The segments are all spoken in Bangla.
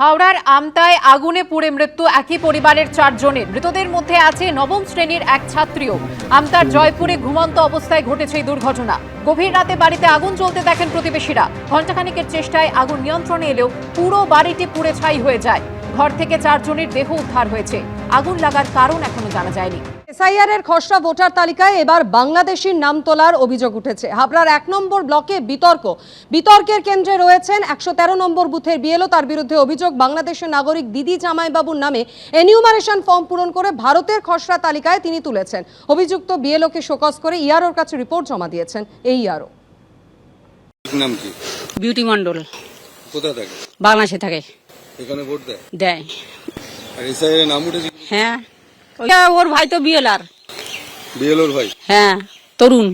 হাওড়ার আমতায় আগুনে পুড়ে মৃত্যু একই পরিবারের 4 জনের। মৃতদের মধ্যে আছে নবম শ্রেণীর এক ছাত্রীও। আমতার জয়পুরে ঘুমন্ত অবস্থায় ঘটেছে এই দুর্ঘটনা। গভীর রাতে বাড়িতে আগুন জ্বলতে দেখেন প্রতিবেশীরা। ঘণ্টাখানেকের চেষ্টায় আগুন নিয়ন্ত্রণে এলেও পুরো বাড়িটি পুড়ে ছাই হয়ে যায়। ঘর থেকে 4 জনের দেহ উদ্ধার হয়েছে। আগুন লাগার কারণ এখনো জানা যায়নি। এসআইআর এর খসড়া ভোটার তালিকায় এবার বাংলাদেশির নাম তোলার অভিযোগ উঠেছে। হাবড়ার 1 নম্বর ব্লকে বিতর্কের কেন্দ্রে রয়েছেন 113 নম্বর বুথের বিএলও। তার বিরুদ্ধে অভিযোগ, বাংলাদেশের নাগরিক দিদি জামাইবাবুর নামে এনিউমারেশন ফর্ম পূরণ করে ভারতের খসড়া তালিকায় তিনি তুলেছেন। অভিযুক্ত বিএলওকে শোকজ করে ইআরওর কাছে রিপোর্ট জমা দিয়েছেন এই ইআরও। নাম কি? বিউটি মন্ডল। কোথায় থাকে? বাংলাদেশে থাকে। এখানে ভোট দেয়? দেয়। আর এসআইআর নাম উঠেছে? হ্যাঁ, ওর ভাই তো বিএলওর ভাই। হ্যাঁ, তরুণ।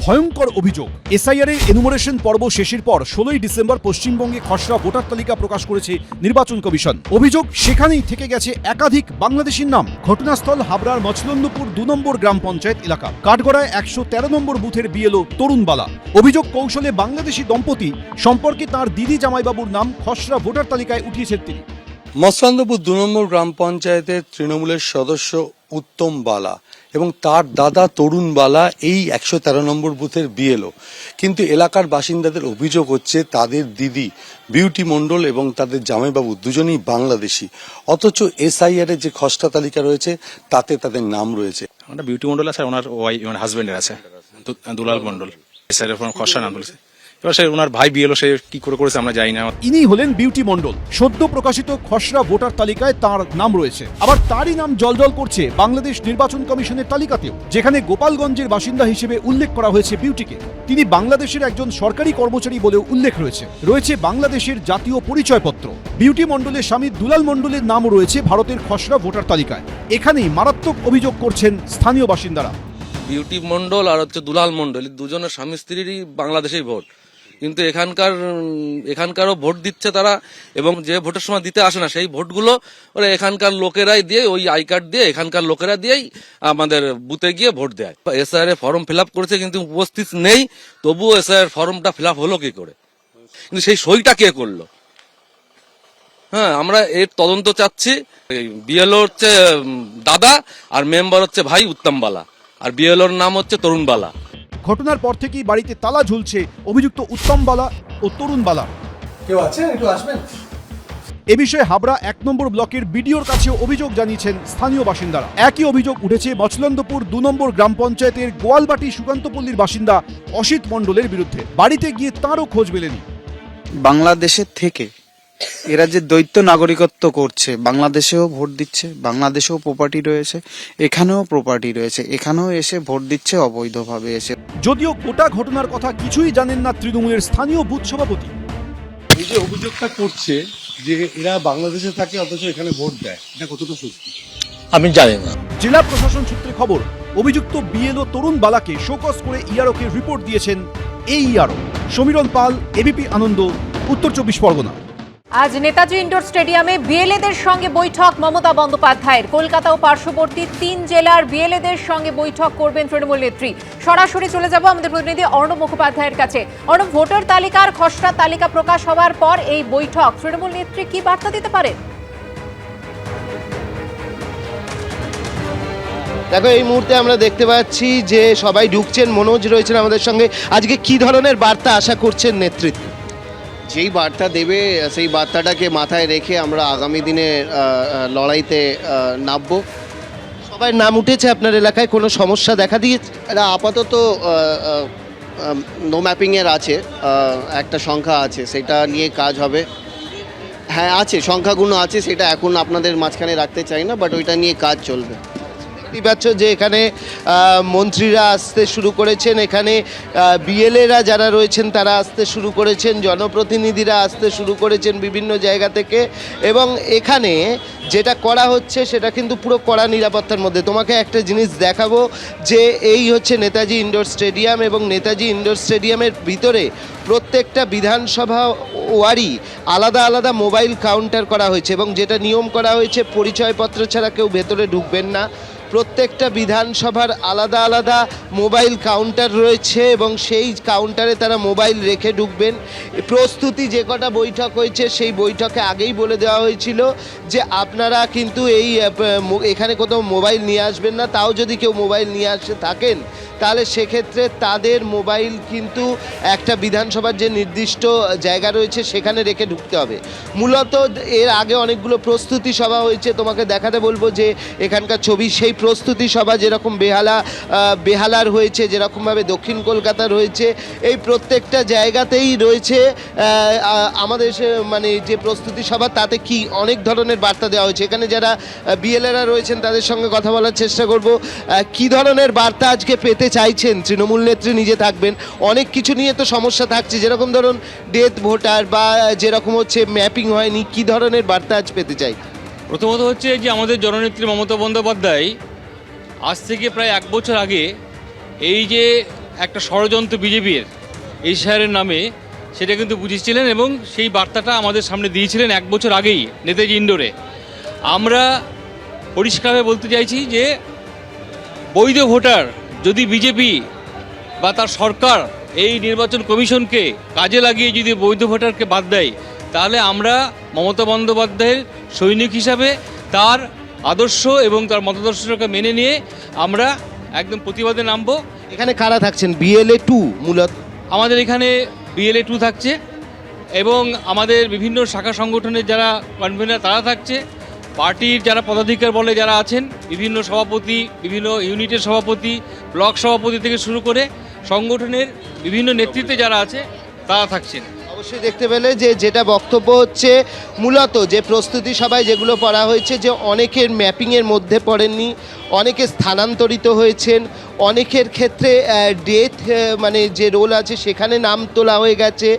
ভয়ঙ্কর অভিযোগ, এসআইআর এর এনুমারেশন পর্ব শেষের পর 16ই ডিসেম্বর পশ্চিমবঙ্গে খসড়া ভোটার তালিকা প্রকাশ করেছে নির্বাচন কমিশন। অভিযোগ, সেখানেই থেকে গেছে একাধিক বাংলাদেশির নাম। ঘটনাস্থল হাবড়ার মছলন্দপুর 2 নম্বর গ্রাম পঞ্চায়েত এলাকা। কাঠগড়ায় 113 নম্বর বুথের বিএলও তরুণ বালা। অভিযোগ, কৌশলে বাংলাদেশি দম্পতি সম্পর্কে তার দিদি জামাইবাবুর নাম খসড়া ভোটার তালিকায় উঠিয়েছেন তিনি। মছলন্দপুর 2 নম্বর গ্রাম পঞ্চায়েতের তৃণমূলের সদস্য উত্তম বালা এবং তার দাদা তরুণ বালা এই 113 নম্বর বুথের বিএলও। কিন্তু এলাকার বাসিন্দাদের অভিযোগ হচ্ছে তাদের দিদি বিউটি মন্ডল এবং তাদের জামাইবাবু দুজনেই বাংলাদেশি, অথচ এসআইআর এর যে খসড়া তালিকা রয়েছে তাতে তাদের নাম রয়েছে। ওনার বিউটি মন্ডল আছে, ওনার হাজবেন্ডের আছে দুলাল মন্ডল। এসআইআর এর খসড়া নাম বলেছে। এবার সে ওনার ভাই বিএলও, সে কি করেছে আমরা জানি না। ইনি হলেন বিউটি মন্ডল। সদ্য প্রকাশিত খসড়া ভোটার তালিকায় তার নাম রয়েছে। আবার তারই নাম জলজল করছে বাংলাদেশ নির্বাচন কমিশনের তালিকাতেও, যেখানে গোপালগঞ্জের বাসিন্দা হিসেবে উল্লেখ করা হয়েছে বিউটিকে। তিনি বাংলাদেশের একজন সরকারি কর্মচারী বলেও উল্লেখ রয়েছে বাংলাদেশের জাতীয় পরিচয়পত্র। বিউটি মন্ডলের স্বামী দুলাল মন্ডলের নামও রয়েছে ভারতের খসড়া ভোটার তালিকায়। এখানেই মারাত্মক অভিযোগ করছেন স্থানীয় বাসিন্দারা। বিউটি মন্ডল আর দুলাল মন্ডল দুজনের স্বামী স্ত্রীরই বাংলাদেশেই ভোট, কিন্তু এখানকারও ভোট দিচ্ছে তারা, এবং যে ভোটের সময় দিতে আসে না সেই ভোটগুলো ওরা এখানকার লোকেরাই দিয়ে, ওই আই কার্ড দিয়ে এখানকার লোকেরা দিয়েই আমাদের বুথে গিয়ে ভোট দেয়। এসআইআর ফর্ম ফিল আপ করেছে কিন্তু উপস্থিত নেই, তবুও এসআইআর ফর্মটা ফিল আপ হলো কি করে? কিন্তু সেই সইটা কে করলো? হ্যাঁ, আমরা এর তদন্ত চাচ্ছি। বিএলও হচ্ছে দাদা আর মেম্বার হচ্ছে ভাই উত্তম বালা, আর বিএলওর নাম হচ্ছে তরুণ বালা। ঘটনার পর থেকেই বাড়িতে তালা ঝুলছে অভিযুক্ত উত্তম বালা ও তরুণ বালা। কেউ আছে? একটু আসবেন। এ বিষয়ে হাবড়া 1 নম্বর ব্লকের বিডিওর কাছে অভিযোগ জানিয়েছেন স্থানীয় বাসিন্দারা। একই অভিযোগ উঠেছে মছলন্দপুর 2 নম্বর গ্রাম পঞ্চায়েতের গোয়ালবাটি সুকান্তপল্লীর বাসিন্দা অসিত মণ্ডলের বিরুদ্ধে। বাড়িতে গিয়ে তারও খোঁজ মেলেনি। বাংলাদেশের থেকে এরা যে দ্বৈত নাগরিকত্ব করছে, বাংলাদেশেও ভোট দিচ্ছে, বাংলাদেশেও প্রপার্টি রয়েছে, এখানেও প্রপার্টি রয়েছে, এখানেও এসে ভোট দিচ্ছে অবৈধভাবে এসে। যদিও গোটা ঘটনার কথা কিছুই জানেন না তৃণমূলের স্থানীয় বুথ সভাপতি। এই যে অভিযোগটা করছে যে এরা বাংলাদেশে থাকে অথচ এখানে ভোট দেয়, এটা কতটা সত্যি আমি জানি না। জেলা প্রশাসন সূত্রে খবর, অভিযুক্ত বিএলও তরুণ বালাকে শোকজ করে ইআরওকে রিপোর্ট দিয়েছেন এই ইআরও। সমীরণ পাল, এবিপি আনন্দ, উত্তর 24 পরগনা। আজ নেতাজি ইন্ডোর স্টেডিয়ামে বিএলএদের সঙ্গে বৈঠক মমতা বন্দ্যোপাধ্যায়ের। কলকাতা ও পার্শ্ববর্তী 3 জেলার বিএলএদের সঙ্গে বৈঠক করবেন তৃণমূল নেত্রী। সরাসরি চলে যাব আমাদের প্রতিনিধি অর্ণব মুখোপাধ্যায়ের কাছে। অর্ণব, ভোটার তালিকার খসড়া তালিকা প্রকাশ হওয়ার পর এই বৈঠক, তৃণমূল নেত্রী কি বার্তা দিতে পারেন? দেখো, এই মুহূর্তে আমরা দেখতে পাচ্ছি যে সবাই ঢুকছেন। মনোজ রয়েছেন আমাদের সঙ্গে। আজকে কি ধরনের বার্তা আশা করছেন নেতৃত্ব? যেই বার্তা দেবে সেই বার্তাটাকে মাথায় রেখে আমরা আগামী দিনে লড়াইতে নামব। সবাই নাম উঠেছে আপনার এলাকায়, কোনো সমস্যা দেখা দিয়েছে? এটা আপাতত নো ম্যাপিংয়ের আছে, একটা সংখ্যা আছে, সেটা নিয়ে কাজ হবে। হ্যাঁ আছে, সংখ্যাগুলো আছে, সেটা এখন আপনাদের মাঝখানে রাখতে চাই না, বাট ওইটা নিয়ে কাজ চলবে। দেখতে পাচ্ছ যে এখানে মন্ত্রীরা আসতে শুরু করেছেন, এখানে বিএলএরা যারা রয়েছেন তারা আসতে শুরু করেছেন, জনপ্রতিনিধিরা আসতে শুরু করেছেন বিভিন্ন জায়গা থেকে। এবং এখানে যেটা করা হচ্ছে সেটা কিন্তু পুরো কড়া নিরাপত্তার মধ্যে। তোমাকে একটা জিনিস দেখাবো যে এই হচ্ছে নেতাজি ইন্ডোর স্টেডিয়াম, এবং নেতাজি ইন্ডোর স্টেডিয়ামের ভিতরে প্রত্যেকটা বিধানসভা ওয়ার্ডই আলাদা আলাদা মোবাইল কাউন্টার করা হয়েছে, এবং যেটা নিয়ম করা হয়েছে পরিচয়পত্র ছাড়া কেউ ভেতরে ঢুকবেন না। প্রত্যেকটা বিধানসভার আলাদা আলাদা মোবাইল কাউন্টার রয়েছে এবং সেই কাউন্টারে তারা মোবাইল রেখে ঢুকবেন। প্রস্তুতি যে কটা বৈঠক হয়েছে সেই বৈঠকে আগেই বলে দেওয়া হয়েছিল যে আপনারা কিন্তু এখানে কোথাও মোবাইল নিয়ে আসবেন না, তাও যদি কেউ মোবাইল নিয়ে আসে থাকেন তাহলে সেক্ষেত্রে তাদের মোবাইল কিন্তু একটা বিধানসভার যে নির্দিষ্ট জায়গা রয়েছে সেখানে রেখে ঢুকতে হবে। মূলত এর আগে অনেকগুলো প্রস্তুতি সভা হয়েছে, তোমাকে দেখাতে বলবো যে এখানকার ছবি। সেই প্রস্তুতি সভা যেরকম বেহালার হয়েছে, যেরকমভাবে দক্ষিণ কলকাতার হয়েছে, এই প্রত্যেকটা জায়গাতেই রয়েছে আমাদের মানে যে প্রস্তুতি সভা, তাতে কি অনেক ধরনের বার্তা দেওয়া হয়েছে। এখানে যারা বিএলএরা রয়েছেন তাদের সঙ্গে কথা বলার চেষ্টা করব। কি ধরনের বার্তা আজকে পেতে চাইছেন? তৃণমূল নেত্রী নিজে থাকবেন, অনেক কিছু নিয়ে তো সমস্যা থাকছে, যেরকম ধরুন ডেথ ভোটার বা যেরকম হচ্ছে ম্যাপিং হয়নি, কি ধরনের বার্তা আজ পেতে চাই? প্রথমত হচ্ছে যে আমাদের জননেত্রী মমতা বন্দ্যোপাধ্যায় আজ থেকে প্রায় 1 বছর আগে এই যে একটা ষড়যন্ত্র বিজেপির এই শহরের নামে, সেটা কিন্তু বুঝিয়েছিলেন এবং সেই বার্তাটা আমাদের সামনে দিয়েছিলেন 1 বছর আগেই নেতাজি ইন্ডোরে। আমরা পরিষ্কারভাবে বলতে চাইছি যে বৈধ ভোটার যদি বিজেপি বা তার সরকার এই নির্বাচন কমিশনকে কাজে লাগিয়ে যদি বৈধ ভোটারকে বাদ দেয়, তাহলে আমরা মমতা বন্দ্যোপাধ্যায়ের সৈনিক হিসাবে তার আদর্শ এবং তার মতাদর্শকে মেনে নিয়ে আমরা একদম প্রতিবাদে নামবো। এখানে কারা থাকছেন? বিএলএ 2 মূলত আমাদের এখানে বিএলএ 2 থাকছে এবং আমাদের বিভিন্ন শাখা সংগঠনের যারা কনভেনার তারা থাকছে, পার্টির যারা পদাধিকার বলে যারা আছেন, বিভিন্ন সভাপতি, বিভিন্ন ইউনিটের সভাপতি, ব্লক সভাপতি থেকে শুরু করে সংগঠনের বিভিন্ন নেতৃত্বে যারা আছে তারা থাকছেন। অবশ্যই দেখতে পেলে যে যেটা বক্তব্য হচ্ছে মূলত যে প্রস্তুতি সভায় যেগুলো পড়া হয়েছে, যে অনেকের ম্যাপিংয়ের মধ্যে পড়েননি, অনেকে স্থানান্তরিত হয়েছেন, অনেকের ক্ষেত্রে ডেথ মানে যে রোল আছে সেখানে নাম তোলা হয়ে গেছে।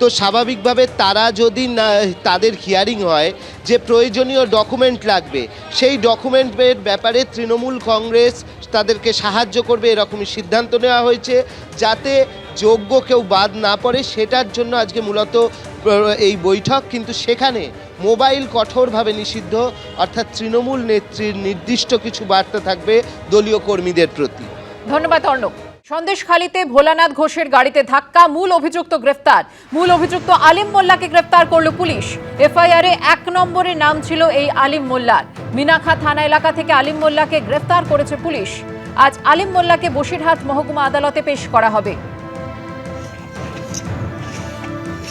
তো স্বাভাবিকভাবে তারা যদি না, তাদের হিয়ারিং হয় যে প্রয়োজনীয় ডকুমেন্ট লাগবে, সেই ডকুমেন্টের ব্যাপারে তৃণমূল কংগ্রেস তাদেরকে সাহায্য করবে, এরকমই সিদ্ধান্ত নেওয়া হয়েছে, যাতে যোগ্য কেউ বাদ না পড়ে। সেটার জন্য আজকে মূলত এই বৈঠক। কিন্তু সেখানে মোবাইল কঠোরভাবে নিষিদ্ধ, অর্থাৎ তৃণমূল নেত্রীর নির্দিষ্ট কিছু বার্তা থাকবে দলীয় কর্মীদের প্রতি। ধন্যবাদ অর্ণব। সন্দেশখালীতে ভোলানাথ ঘোষের গাড়িতে ধাক্কা, মূল অভিযুক্ত গ্রেফতার। মূল অভিযুক্ত আলিম মোল্লাকে গ্রেফতার করল পুলিশ। এফআইআরে 1 নম্বরে নাম ছিল এই আলিম মোল্লার। মিনাখা থানা এলাকা থেকে আলিম মোল্লাকে গ্রেফতার করেছে পুলিশ। আজ আলিম মোল্লাকে বসিরহাট মহকুমা আদালতে পেশ করা হবে।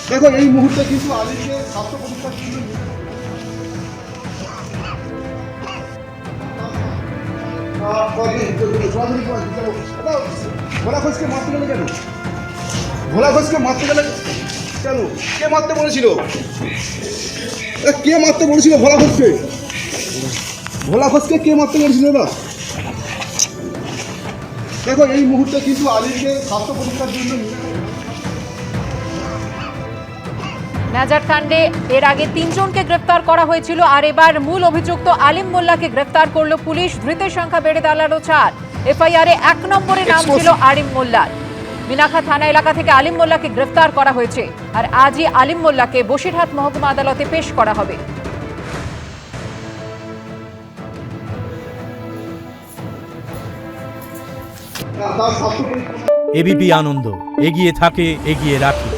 দেখো এই মুহূর্তে কিন্তু আলিমকে স্বাস্থ্য পরীক্ষার জন্য ভোলা ঘোষকে মারতে গেলে কেন? ভোলা ঘোষকে মারতে গেলে কেন? কে মারতে বলেছিল? কে মারতে বলেছিল ভোলা ঘোষকে? ভোলা ঘোষকে কে মারতে বলেছিল? না দেখো এই মুহূর্তে কিন্তু আলিমকে স্বাস্থ্য পরীক্ষার জন্য নাজারকাণ্ডে এর আগে 3 জনকে গ্রেফতার করা হয়েছিল, আর এবার মূল অভিযুক্ত আলিম মোল্লাকে গ্রেফতার করল পুলিশ। ধৃতের সংখ্যা বেড়ে দাঁড়ালো 4। এফআইআরে 1 নম্বরে নাম ছিল আলিম মোল্লার। মিনাখা থানা এলাকা থেকে আলিম মোল্লাকে গ্রেফতার করা হয়েছে, আর আজই আলিম মোল্লাকে বসিরহাট মহকুমা আদালতে পেশ করা হবে। এবিপি আনন্দ, এগিয়ে থাকে, এগিয়ে রাখে।